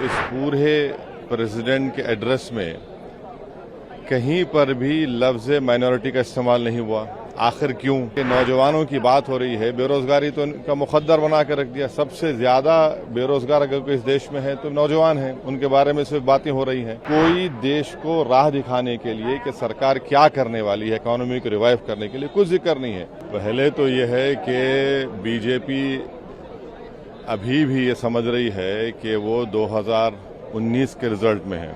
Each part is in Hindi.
इस पूरे प्रेसिडेंट के एड्रेस में कहीं पर भी लफ्ज़ माइनॉरिटी का इस्तेमाल नहीं हुआ। आखिर क्यों? कि नौजवानों की बात हो रही है, बेरोजगारी तो इनका मुकद्दर बना कर रख दिया। सबसे ज्यादा बेरोजगार अगर कोई इस देश में है तो नौजवान हैं, उनके बारे में सिर्फ बातें हो रही हैं। कोई देश को राह दिखाने के लिए कि सरकार क्या करने वाली है इकोनॉमी को रिवाइव करने के लिए, कुछ जिक्र नहीं है। पहले तो ये है कि बीजेपी अभी भी ये समझ रही है कि वो 2019 के रिजल्ट में है,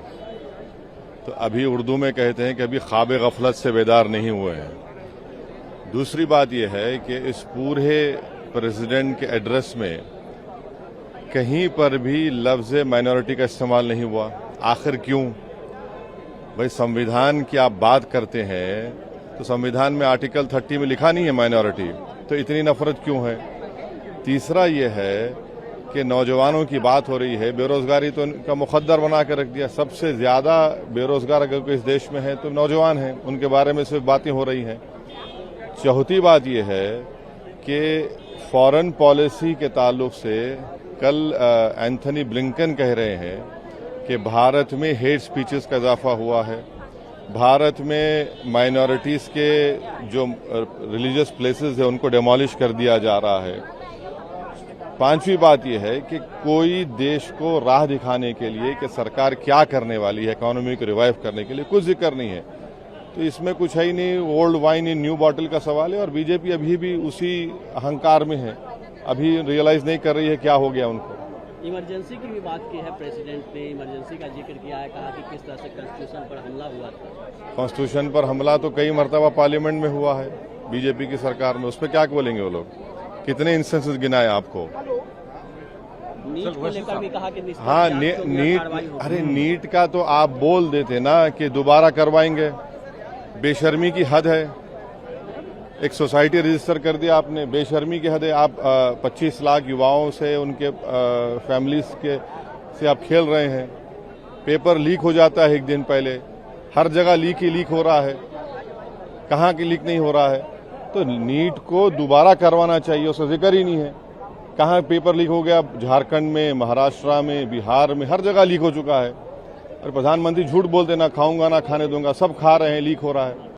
तो अभी उर्दू में कहते हैं कि अभी ख्वाब गफलत से बेदार नहीं हुए हैं। दूसरी बात यह है कि इस पूरे प्रेसिडेंट के एड्रेस में कहीं पर भी लफ्ज़ माइनॉरिटी का इस्तेमाल नहीं हुआ। आखिर क्यों? भाई, संविधान की आप बात करते हैं तो संविधान में आर्टिकल 30 में लिखा नहीं है माइनॉरिटी, तो इतनी नफरत क्यों है? तीसरा यह है कि नौजवानों की बात हो रही है, बेरोजगारी तो इनका मुकद्दर बना कर रख दिया। सबसे ज्यादा बेरोजगार अगर कोई इस देश में है तो नौजवान हैं, उनके बारे में सिर्फ बातें हो रही हैं। चौथी बात यह है कि फॉरेन पॉलिसी के ताल्लुक से कल एंथनी ब्लिंकन कह रहे हैं कि भारत में हेट स्पीचेस का इजाफा हुआ है, भारत में माइनॉरिटीज के जो रिलीजियस प्लेसेस है उनको डेमोलिश कर दिया जा रहा है। पांचवी बात यह है कि कोई देश को राह दिखाने के लिए कि सरकार क्या करने वाली है इकोनॉमी को रिवाइव करने के लिए, कुछ जिक्र नहीं है। तो इसमें कुछ है ही नहीं, old wine in new bottle का सवाल है। और बीजेपी अभी भी उसी अहंकार में है, अभी रियलाइज नहीं कर रही है क्या हो गया उनको। इमरजेंसी की भी बात की है प्रेसिडेंट ने, इमरजेंसी का जिक्र किया है, कहा कि किस तरह से कॉन्स्टिट्यूशन पर हमला हुआ था। कॉन्स्टिट्यूशन पर हमला तो कई मरतबा पार्लियामेंट में हुआ है बीजेपी की सरकार में, उस पर क्या बोलेंगे वो लोग? कितने इंस्टेंसेस गिनाए आपको? नीट को लेकर भी कहा कि हाँ, नीट का तो आप बोल देते ना कि दोबारा करवाएंगे। बेशर्मी की हद है। एक सोसाइटी रजिस्टर कर दिया आपने, बेशर्मी की हद है। आप 25 लाख युवाओं से, उनके फैमिलीज के से आप खेल रहे हैं। पेपर लीक हो जाता है एक दिन पहले, हर जगह लीक हो रहा है, कहाँ की लीक नहीं हो रहा है? तो नीट को दोबारा करवाना चाहिए, उसका जिक्र ही नहीं है। कहाँ पेपर लीक हो गया? झारखंड में, महाराष्ट्र में, बिहार में, हर जगह लीक हो चुका है। और प्रधानमंत्री झूठ बोलते, ना खाऊंगा ना खाने दूंगा, सब खा रहे हैं, लीक हो रहा है।